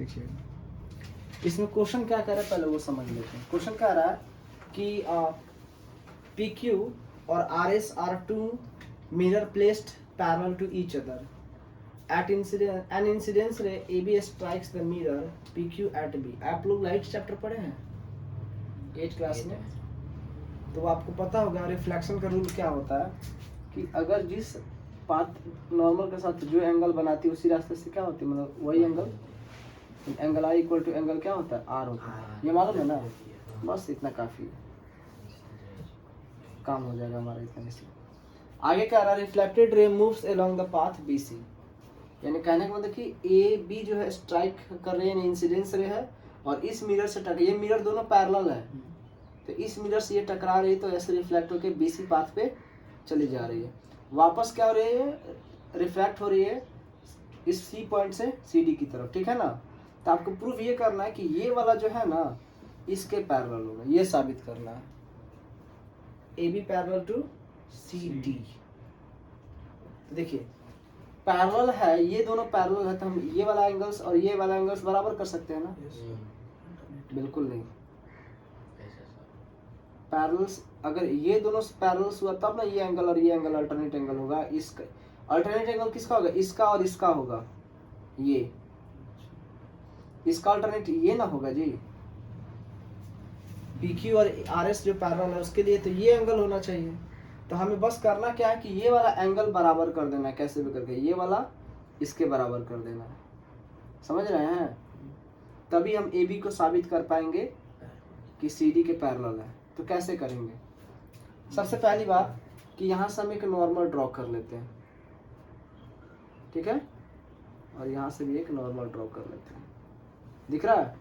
देखिए इसमें क्वेश्चन क्या कह रहा है पहले वो समझ लेते हैं। क्वेश्चन कह रहा है कि पी क्यू और R S are two mirror placed parallel to each other at an incidence ray A B strikes the mirror P Q at B. आप लोग लाइट चैप्टर पढ़े हैं 8th क्लास में, तो आपको पता होगा रिफ्लेक्शन का रूल क्या होता है कि अगर जिस पाथ नॉर्मल के साथ जो एंगल बनाती है उसी रास्ते से क्या होती है, मतलब वही angle i equal to angle क्या होता है आर होता है। ये मालूम है ना, बस इतना काफी है, काम हो जाएगा हमारा इतना से। आगे क्या रहा, reflected ray moves along the path B C, यानी कहने का मतलब कि ए बी जो है स्ट्राइक कर रहे हैं, इंसिडेंस रे है और इस मिरर से टक, ये मिरर दोनों पैरेलल है तो इस मिरर से ये टकरा रही है तो ऐसे रिफ्लेक्ट होकर बी सी पाथ पे चली जा रही है। वापस क्या हो रही है, रिफ्लेक्ट हो रही है इस सी पॉइंट से सी डी की तरफ, ठीक है ना। तो आपको प्रूफ ये करना है कि ये वाला जो है ना इसके पैरेलल होगा, ये साबित करना है A B parallel to C D. तो देखिए पैरेलल है, ये दोनों पैरेलल है तो हम ये वाला एंगल्स और ये वाला एंगल्स बराबर कर सकते हैं ना? बिल्कुल नहीं। पैरेलल्स अगर ये दोनों पैरेलल्स हुआ तब ना ये एंगल और ये एंगल अल्टरनेट एंगल होगा। इसका अल्टरनेट एंगल किसका होगा, इसका और इसका होगा, ये इसका अल्टरनेट ये ना होगा जी। पी क्यू और आर एस जो पैरेलल है उसके लिए तो ये एंगल होना चाहिए। तो हमें बस करना क्या है कि ये वाला एंगल बराबर कर देना है, कैसे भी करके ये वाला इसके बराबर कर देना है, समझ रहे हैं? तभी हम ए बी को साबित कर पाएंगे कि सी डी के पैरेलल है। तो कैसे करेंगे, सबसे पहली बात कि यहाँ से हम एक नॉर्मल ड्रॉ कर लेते हैं, ठीक है, और यहाँ से भी एक नॉर्मल ड्रॉ कर लेते हैं, दिख रहा है?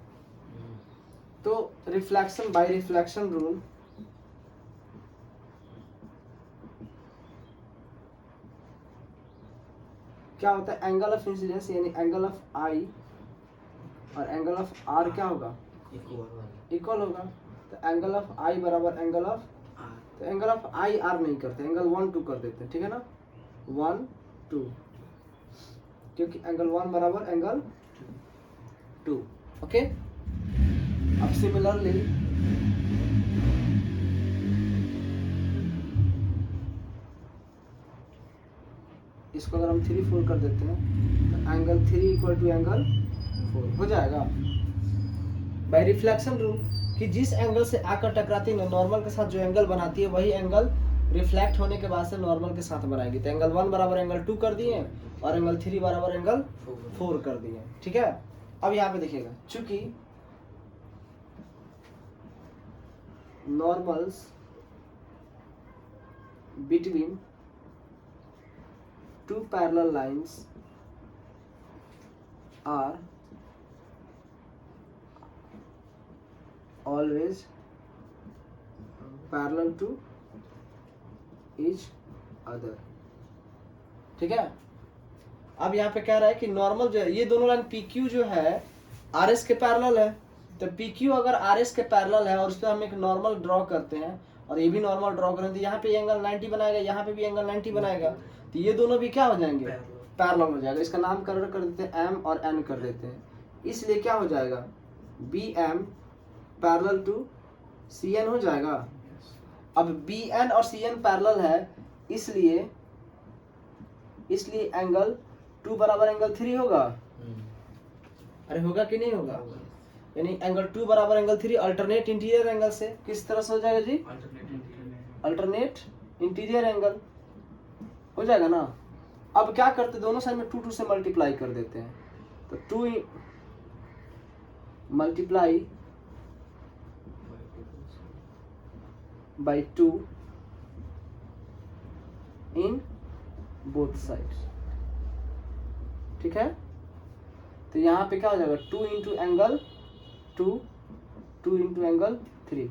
तो रिफ्लेक्शन बाय रिफ्लेक्शन रूल क्या होता है, एंगल ऑफ इंसिडेंस यानी एंगल ऑफ आई और एंगल ऑफ आर क्या होगा, इक्वल होगा। तो एंगल ऑफ आई बराबर एंगल ऑफ, तो एंगल ऑफ आई आर नहीं करते, एंगल 1 2 कर देते हैं, ठीक है ना, 1 2, क्योंकि एंगल 1 बराबर एंगल 2। ओके, अब सिमिलरली इसको अगर हम 3 4 कर देते हैं तो एंगल 3 इक्वल टू एंगल 4 हो जाएगा बाय रिफ्लेक्शन रूल कि जिस एंगल से आकर टकराती है नॉर्मल के साथ जो एंगल बनाती है वही एंगल रिफ्लेक्ट होने के बाद से नॉर्मल के साथ बनाएगी। तो एंगल 1 बराबर एंगल 2 कर दिए और एंगल 3 बराबर एंगल 4 कर दिए, ठीक है। अब यहाँ पे देखिएगा, चूंकि normals between two parallel lines are always parallel to each other, ठीक है। अब यहाँ पे कह रहा है कि नॉर्मल जो है ये दोनों लाइन पी क्यू जो है आर एस के पैरेलल है, तो पी क्यू अगर आर एस के पैरेलल है और उस पर हम एक नॉर्मल ड्रॉ करते हैं और ये भी नॉर्मल ड्रॉ करें तो यहाँ पे एंगल 90 बनाएगा, यहाँ पे भी एंगल 90 बनाएगा, तो ये दोनों भी क्या हो जाएंगे, पैरेलल हो जाएगा। इसका नामकरण कर देते हैं एम और एन कर देते हैं, इसलिए क्या हो जाएगा, B M parallel to C N हो जाएगा। अब बी एन और सी एन पैरेलल है इसलिए एंगल 2 बराबर एंगल 3 होगा। अरे होगा कि नहीं होगा, यानी एंगल 2 बराबर एंगल 3 अल्टरनेट इंटीरियर एंगल से किस तरह से हो जाएगा जी, अल्टरनेट इंटीरियर एंगल हो जाएगा ना। अब क्या करते, दोनों साइड में 2 2 से मल्टीप्लाई कर देते हैं, तो 2 multiply by 2 in both sides, ठीक है। तो यहाँ पे क्या हो जाएगा, 2 इंटू एंगल 2 2 इंटू एंगल 3,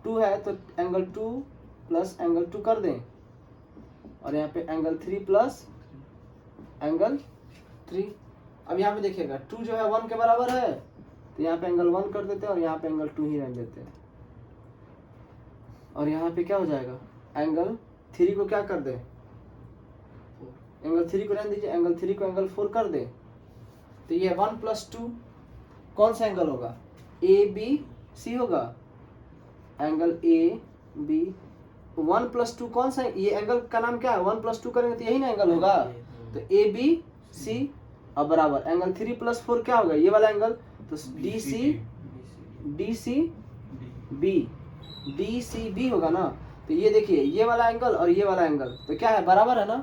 2 है तो एंगल 2 प्लस एंगल 2 कर दें और यहाँ पे एंगल 3 प्लस एंगल 3। अब यहाँ पे देखिएगा 2 जो है 1 के बराबर है तो यहाँ पे एंगल 1 कर देते हैं और यहाँ पे एंगल 2 ही रहने देते हैं और यहाँ पे क्या हो जाएगा, एंगल 3 को क्या कर दे, एंगल 3 को रहने दीजिए, एंगल 3 को एंगल 4 कर दे, तो ये 1 + 2 कौन सा एंगल होगा, ए बी सी होगा, एंगल ए बी 1+2 कौन सा, ये एंगल का नाम क्या है, 1+2 करेंगे तो यही ना एंगल होगा, तो ए बी सी और बराबर एंगल 3+4 क्या होगा, ये वाला एंगल, तो डी सी बी होगा ना। तो ये देखिए ये वाला एंगल और ये वाला एंगल तो क्या है, बराबर है ना।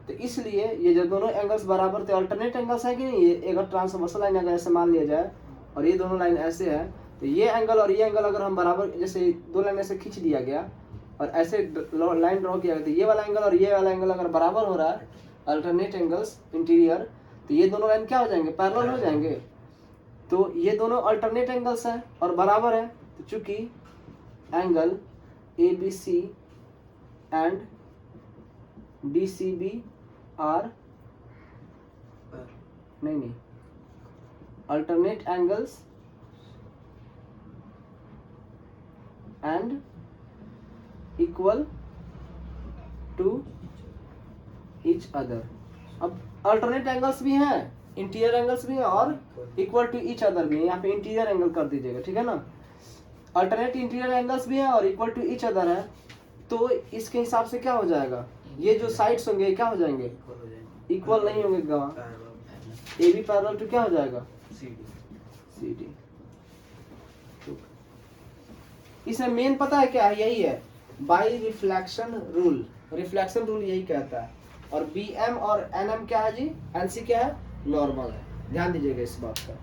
तो इसलिए ये जो दोनों एंगल्स बराबर थे, अल्टरनेट एंगल्स है कि नहीं, ये अगर ट्रांसवर्सल लाइन अगर ऐसे मान लिया जाए और ये दोनों लाइन ऐसे है, तो ये एंगल और ये एंगल अगर हम बराबर, जैसे दो लाइन ऐसे खींच दिया गया और ऐसे लाइन ड्रॉ किया गया, तो ये वाला एंगल और ये वाला एंगल अगर बराबर हो रहा है, अल्टरनेट एंगल्स इंटीरियर, तो ये दोनों लाइन क्या हो जाएंगे, पैरेलल हो जाएंगे। तो ये दोनों अल्टरनेट एंगल्स हैं और बराबर है, तो चूंकि angle A B C and D C B are नहीं alternate angles and equal to each other. अब अल्टरनेट एंगल्स भी हैं, इंटीरियर एंगल्स भी हैं और इक्वल टू ईच अदर भी है, यहाँ पे इंटीरियर एंगल कर दीजिएगा, ठीक है ना। अल्टरनेट इंटीरियर एंगल्स भी हैं और इक्वल टू ईच अदर है, तो इसके हिसाब से क्या हो जाएगा, ये जो साइड्स होंगे क्या हो जाएंगे, इक्वल नहीं होंगे, ए बी पैरेलल टू क्या हो जाएगा, सी डी। इसमें मेन पता है क्या है, यही है by reflection rule, reflection rule यही कहता है। और बी एम और एन एम क्या है जी, एन सी क्या है, नॉर्मल है, ध्यान दीजिएगा इस बात का।